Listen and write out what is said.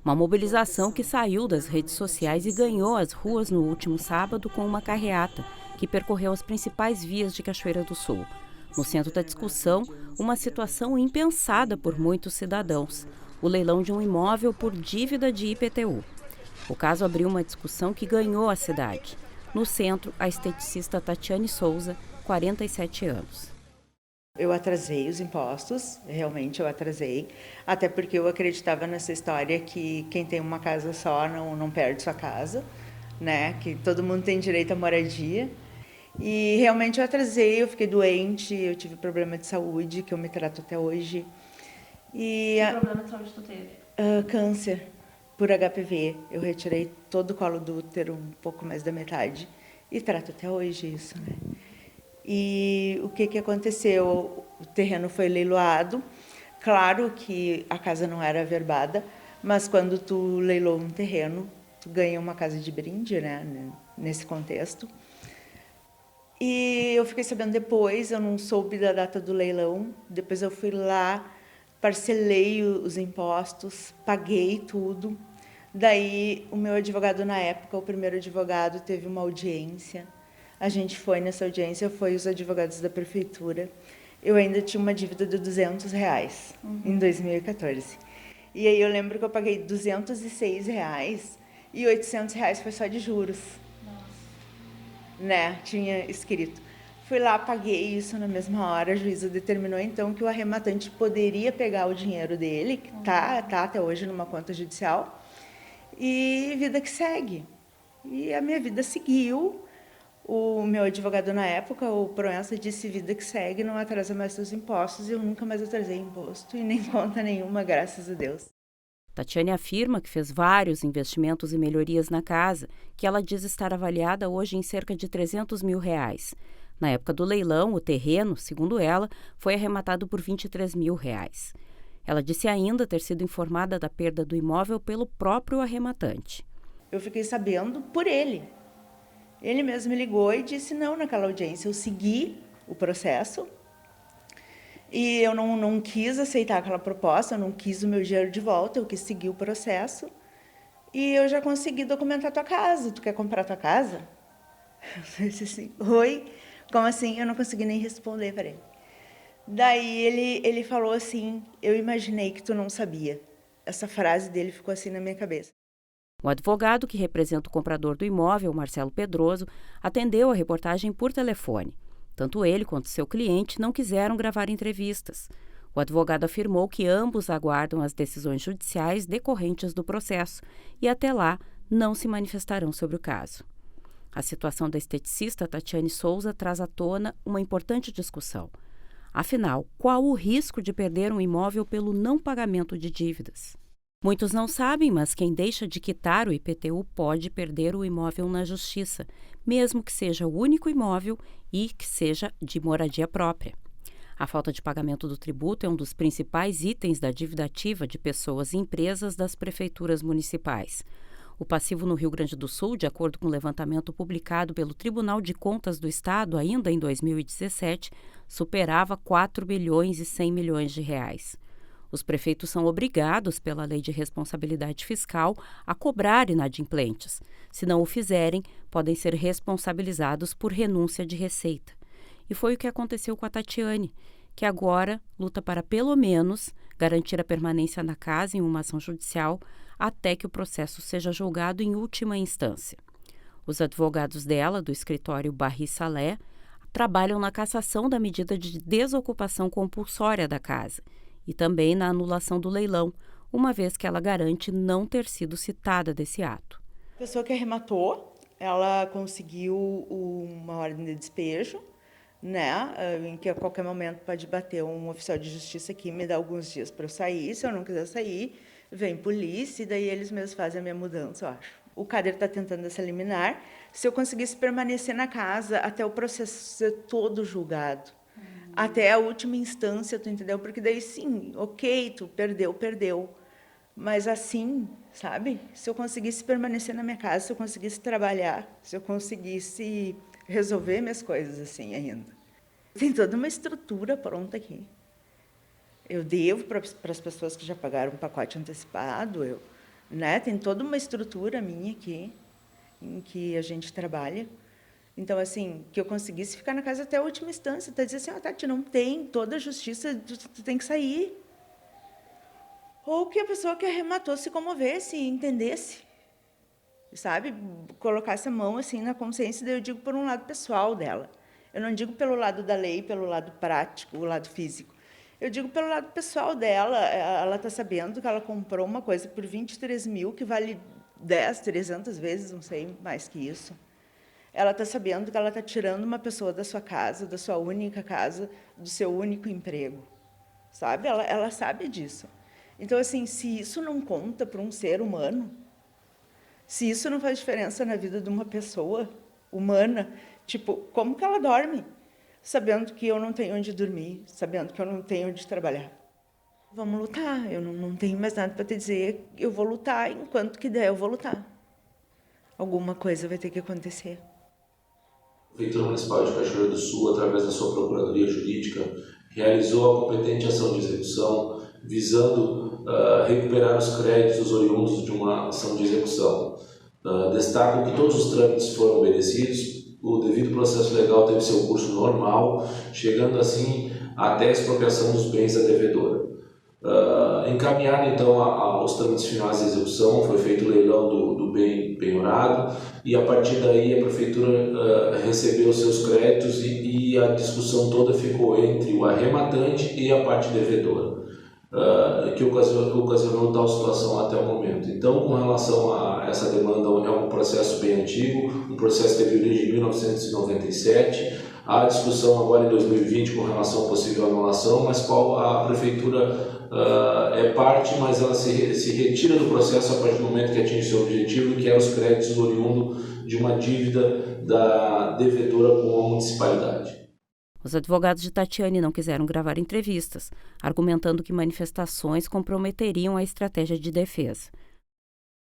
Uma mobilização que saiu das redes sociais e ganhou as ruas no último sábado com uma carreata que percorreu as principais vias de Cachoeira do Sul. No centro da discussão, uma situação impensada por muitos cidadãos: o leilão de um imóvel por dívida de IPTU. O caso abriu uma discussão que ganhou a cidade. No centro, a esteticista Tatiane Souza, 47 anos. Eu atrasei os impostos, realmente eu atrasei, até porque eu acreditava nessa história que quem tem uma casa só não perde sua casa, né? Que todo mundo tem direito à moradia. E realmente eu atrasei, eu fiquei doente, eu tive problema de saúde, que eu me trato até hoje. Que problema de saúde tu teve? Câncer por HPV. Eu retirei todo o colo do útero, um pouco mais da metade, e trato até hoje isso, né? E o que aconteceu? O terreno foi leiloado. Claro que a casa não era averbada, mas quando tu leiloa um terreno, tu ganha uma casa de brinde, né? Nesse contexto. E eu fiquei sabendo depois, eu não soube da data do leilão. Depois eu fui lá, parcelei os impostos, paguei tudo. Daí o meu advogado na época, o primeiro advogado, teve uma audiência. A gente foi nessa audiência, foi os advogados da prefeitura. Eu ainda tinha uma dívida de R$200 em 2014. E aí eu lembro que eu paguei R$206 e R$800 foi só de juros. Nossa. Né? Tinha escrito. Fui lá, paguei isso na mesma hora. A juíza determinou então que o arrematante poderia pegar o dinheiro dele, que tá até hoje numa conta judicial, e vida que segue. E a minha vida seguiu. O meu advogado na época, o Proença, disse: vida que segue, não atrasa mais seus impostos. E eu nunca mais atrasei imposto e nem conta nenhuma, graças a Deus. Tatiane afirma que fez vários investimentos e melhorias na casa, que ela diz estar avaliada hoje em cerca de R$300 mil. Na época do leilão, o terreno, segundo ela, foi arrematado por R$23 mil. Ela disse ainda ter sido informada da perda do imóvel pelo próprio arrematante. Eu fiquei sabendo por ele. Ele mesmo me ligou e disse não naquela audiência. Eu segui o processo e eu não quis aceitar aquela proposta, eu não quis o meu dinheiro de volta, eu quis seguir o processo. E eu já consegui documentar tua casa. Tu quer comprar tua casa? Eu disse assim, oi? Como assim? Eu não consegui nem responder para ele. Daí ele falou assim, eu imaginei que tu não sabia. Essa frase dele ficou assim na minha cabeça. O advogado que representa o comprador do imóvel, Marcelo Pedroso, atendeu a reportagem por telefone. Tanto ele quanto seu cliente não quiseram gravar entrevistas. O advogado afirmou que ambos aguardam as decisões judiciais decorrentes do processo e, até lá, não se manifestarão sobre o caso. A situação da esteticista Tatiane Souza traz à tona uma importante discussão. Afinal, qual o risco de perder um imóvel pelo não pagamento de dívidas? Muitos não sabem, mas quem deixa de quitar o IPTU pode perder o imóvel na justiça, mesmo que seja o único imóvel e que seja de moradia própria. A falta de pagamento do tributo é um dos principais itens da dívida ativa de pessoas e empresas das prefeituras municipais. O passivo no Rio Grande do Sul, de acordo com o levantamento publicado pelo Tribunal de Contas do Estado ainda em 2017, superava 4 bilhões e 100 milhões de reais. Os prefeitos são obrigados, pela Lei de Responsabilidade Fiscal, a cobrar inadimplentes. Se não o fizerem, podem ser responsabilizados por renúncia de receita. E foi o que aconteceu com a Tatiane, que agora luta para, pelo menos, garantir a permanência na casa em uma ação judicial até que o processo seja julgado em última instância. Os advogados dela, do escritório Barri Salé, trabalham na cassação da medida de desocupação compulsória da casa e também na anulação do leilão, uma vez que ela garante não ter sido citada desse ato. A pessoa que arrematou, ela conseguiu uma ordem de despejo, né, em que a qualquer momento pode bater um oficial de justiça aqui, me dá alguns dias para eu sair. Se eu não quiser sair, vem polícia e daí eles mesmos fazem a minha mudança, eu acho. O Cader está tentando essa liminar. Se eu conseguisse permanecer na casa até o processo ser todo julgado, até a última instância, tu entendeu? Porque daí sim, ok, tu perdeu. Mas assim, sabe? Se eu conseguisse permanecer na minha casa, se eu conseguisse trabalhar, se eu conseguisse resolver minhas coisas assim ainda. Tem toda uma estrutura pronta aqui. Eu devo para as pessoas que já pagaram um pacote antecipado, né? Tem toda uma estrutura minha aqui, em que a gente trabalha. Então, assim, que eu conseguisse ficar na casa até a última instância, até dizer assim, Tati, não tem, toda a justiça, tu tem que sair. Ou que a pessoa que arrematou se comovesse e entendesse, sabe? Colocasse a mão, assim, na consciência, daí eu digo por um lado pessoal dela. Eu não digo pelo lado da lei, pelo lado prático, o lado físico. Eu digo pelo lado pessoal dela. Ela está sabendo que ela comprou uma coisa por 23 mil, que vale 10, 300 vezes, não sei, mais que isso. Ela está sabendo que ela está tirando uma pessoa da sua casa, da sua única casa, do seu único emprego, sabe? Ela sabe disso. Então, assim, se isso não conta para um ser humano, se isso não faz diferença na vida de uma pessoa humana, tipo, como que ela dorme? Sabendo que eu não tenho onde dormir, sabendo que eu não tenho onde trabalhar. Vamos lutar, eu não tenho mais nada para te dizer, eu vou lutar, enquanto que der eu vou lutar. Alguma coisa vai ter que acontecer. A Prefeitura Municipal de Cachoeira do Sul, através da sua Procuradoria Jurídica, realizou a competente ação de execução visando recuperar os créditos oriundos de uma ação de execução. Destaco que todos os trâmites foram obedecidos, o devido processo legal teve seu curso normal, chegando assim até a expropriação dos bens da devedora. Encaminhado então aos trâmites finais de execução, foi feito o leilão do bem penhorado e a partir daí a Prefeitura recebeu seus créditos e a discussão toda ficou entre o arrematante e a parte devedora, que ocasionou tal situação até o momento. Então, com relação a essa demanda, é um processo bem antigo, um processo que teve origem em 1997, há discussão agora em 2020 com relação à possível anulação, mas qual a Prefeitura é parte, mas ela se retira do processo a partir do momento que atinge seu objetivo, que é os créditos oriundos de uma dívida da devedora com a municipalidade. Os advogados de Tatiane não quiseram gravar entrevistas, argumentando que manifestações comprometeriam a estratégia de defesa.